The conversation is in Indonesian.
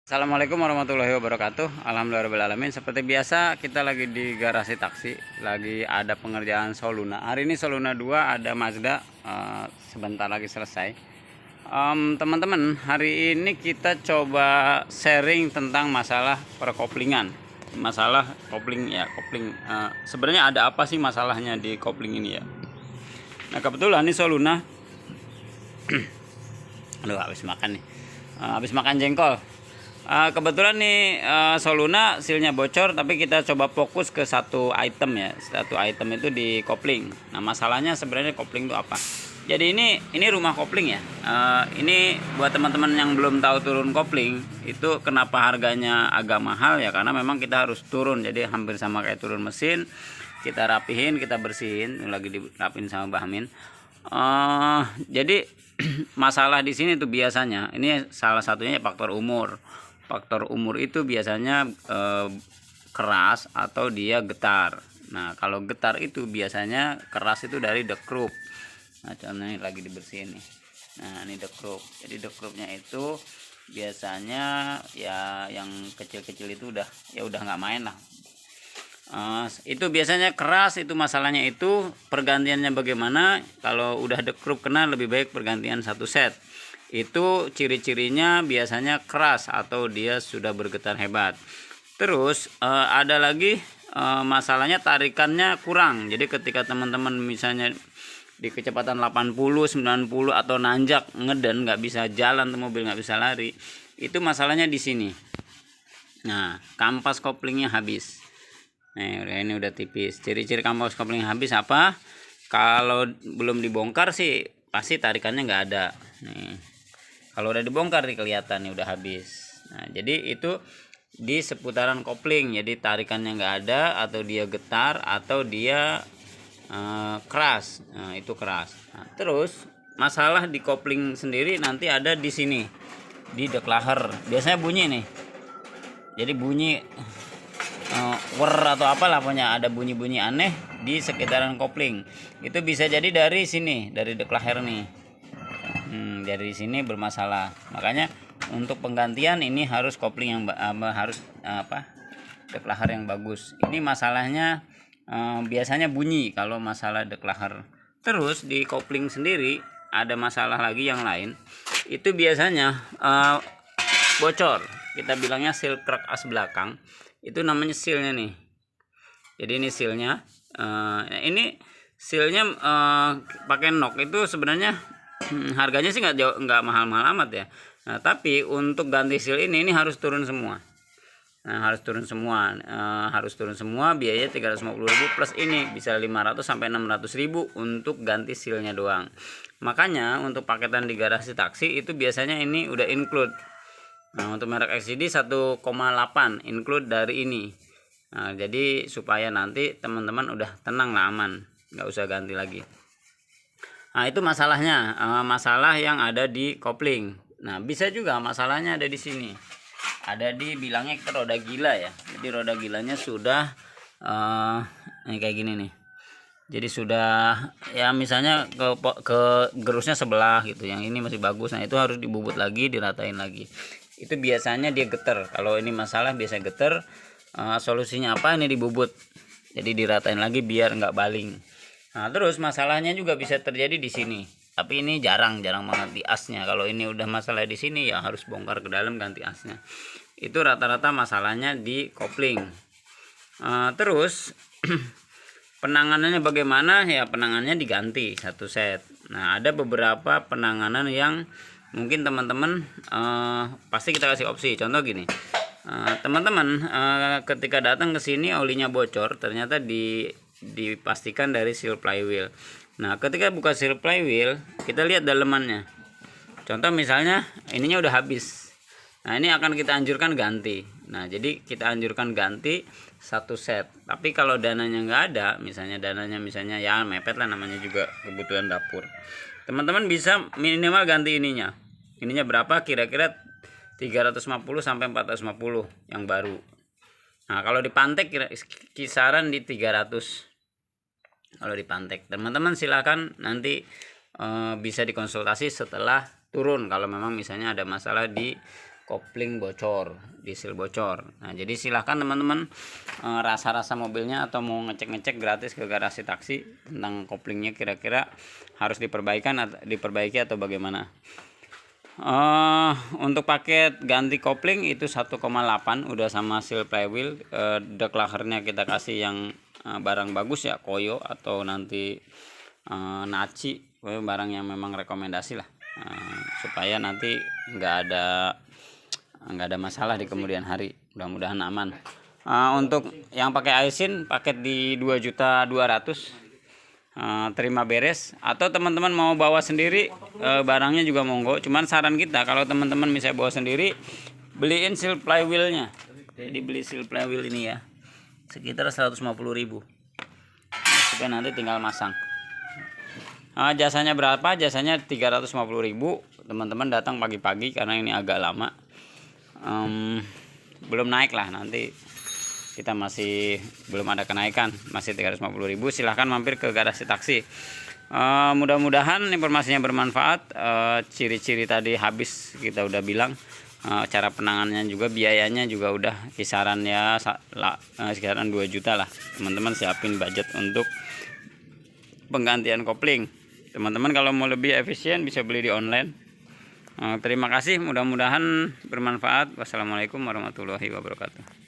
Assalamualaikum warahmatullahi wabarakatuh. Alhamdulillahirobbilalamin. Seperti biasa kita lagi di garasi taksi, lagi ada pengerjaan Soluna. Hari ini Soluna 2 ada Mazda, sebentar lagi selesai. Teman-teman, hari ini kita coba sharing tentang masalah perkoplingan. Masalah kopling ya, kopling. Sebenarnya ada apa sih masalahnya di kopling ini ya? Nah, kebetulan ini Soluna aduh, habis makan nih. Habis makan jengkol. Kebetulan nih Soluna silnya bocor, tapi kita coba fokus ke satu item ya. Satu item itu di kopling. Nah, masalahnya sebenarnya kopling itu apa? Jadi ini rumah kopling ya. Ini buat teman-teman yang belum tahu turun kopling, itu kenapa harganya agak mahal ya, karena memang kita harus turun. Jadi hampir sama kayak turun mesin. Kita rapihin, kita bersihin, lagi dirapihin sama Bahmin. Jadi masalah di sini tuh biasanya ini salah satunya faktor umur. Faktor umur itu biasanya keras atau dia getar. Nah, kalau getar itu biasanya keras itu dari dekrup. Nah, contohnya lagi dibersihin nih. Nah, ini dekrup. Jadi dekrupnya itu biasanya ya yang kecil-kecil itu udah nggak main lah. Itu biasanya keras, itu masalahnya. Itu pergantiannya bagaimana? Kalau udah dekrup kena, lebih baik pergantian satu set. Itu ciri-cirinya biasanya keras atau dia sudah bergetar hebat. Terus ada lagi masalahnya tarikannya kurang. Jadi ketika teman-teman misalnya di kecepatan 80, 90 atau nanjak ngeden, nggak bisa jalan, mobil nggak bisa lari, itu masalahnya di sini. Nah, kampas koplingnya habis. Nah, ini udah tipis. Ciri-ciri kampas kopling habis apa? Kalau belum dibongkar sih pasti tarikannya nggak ada. Nih, kalau udah dibongkar nih kelihatan nih udah habis. Nah, jadi itu di seputaran kopling. Jadi tarikannya nggak ada, atau dia getar, atau dia keras. Nah, itu keras. Nah, terus masalah di kopling sendiri nanti ada di sini, di deklaher. Biasanya bunyi nih. Jadi bunyi atau apalah, pokoknya ada bunyi-bunyi aneh di sekitaran kopling. Itu bisa jadi dari sini, dari deklaher nih. Dari sini bermasalah. Makanya untuk penggantian ini harus kopling yang harus deklaher yang bagus. Ini masalahnya biasanya bunyi kalau masalah deklaher. Terus di kopling sendiri ada masalah lagi yang lain. Itu biasanya bocor. Kita bilangnya seal crack as belakang. Itu namanya sealnya nih. Jadi ini sealnya. Ini sealnya pakai nok itu sebenarnya harganya sih nggak mahal-mahal amat ya. Nah, tapi untuk ganti seal ini harus turun semua. Nah, harus turun semua. Biaya 350.000 plus ini bisa 500 sampai 600.000 untuk ganti sealnya doang. Makanya untuk paketan di garasi taksi itu biasanya ini udah include. Nah, untuk merek XCD 1,8 include dari ini. Nah, jadi supaya nanti teman-teman udah tenang lah, aman, nggak usah ganti lagi. Nah, itu masalahnya, masalah yang ada di kopling. Nah, bisa juga masalahnya ada di sini. Ada di bilangnya kita roda gila ya. Jadi roda gilanya sudah ini kayak gini nih. Jadi sudah ya, misalnya ke gerusnya sebelah gitu. Yang ini masih bagus. Nah, itu harus dibubut lagi, diratain lagi. Itu biasanya dia getar. Kalau ini masalah biasa getar. Solusinya apa? Ini dibubut. Jadi diratain lagi biar nggak baling. Nah, terus masalahnya juga bisa terjadi di sini. Tapi ini jarang banget di asnya. Kalau ini udah masalah di sini ya harus bongkar ke dalam, ganti asnya. Itu rata-rata masalahnya di kopling. Terus penanganannya bagaimana? Ya penanganannya diganti satu set. Nah, ada beberapa penanganan yang mungkin teman-teman pasti kita kasih opsi. Contoh gini, teman-teman ketika datang ke sini olinya bocor, ternyata dipastikan dari seal flywheel. Nah, ketika buka seal flywheel, kita lihat dalemannya. Contoh misalnya ininya udah habis. Nah, ini akan kita anjurkan ganti. Nah, jadi kita anjurkan ganti satu set. Tapi kalau dananya nggak ada, misalnya ya mepet lah, namanya juga kebutuhan dapur. Teman-teman bisa minimal ganti ininya. Ininya berapa? Kira-kira 350 sampai 450 yang baru. Nah, kalau di Pantek kisaran di 300. Kalau di Pantek, teman-teman silakan nanti bisa dikonsultasi setelah turun kalau memang misalnya ada masalah di kopling bocor, diesel bocor. Nah, jadi silahkan teman-teman rasa-rasa mobilnya atau mau ngecek-ngecek gratis ke garasi taksi tentang koplingnya kira-kira harus diperbaiki atau bagaimana. Untuk paket ganti kopling itu 1,8 udah sama seal flywheel. Declachernya kita kasih yang barang bagus ya, Koyo atau nanti Naci, barang yang memang rekomendasi lah, supaya nanti nggak ada masalah di kemudian hari, mudah-mudahan aman. Untuk yang pakai Aisin paket di 2.200.000, terima beres. Atau teman-teman mau bawa sendiri barangnya juga monggo, cuman saran kita kalau teman-teman bisa bawa sendiri, beliin seal flywheelnya. Jadi beli seal flywheel ini ya sekitar 150.000, supaya nanti tinggal masang. Jasanya berapa? Jasanya 350.000. Teman-teman datang pagi-pagi karena ini agak lama. Belum naik lah, nanti kita masih belum ada kenaikan, masih 350.000. Silahkan mampir ke garasi taksi. Mudah-mudahan informasinya bermanfaat. Ciri-ciri tadi habis kita udah bilang. Cara penanganannya juga, biayanya juga udah kisaran ya sekitar 2 juta lah. Teman-teman siapin budget untuk penggantian kopling. Teman-teman kalau mau lebih efisien bisa beli di online. Terima kasih, mudah-mudahan bermanfaat. Wassalamualaikum warahmatullahi wabarakatuh.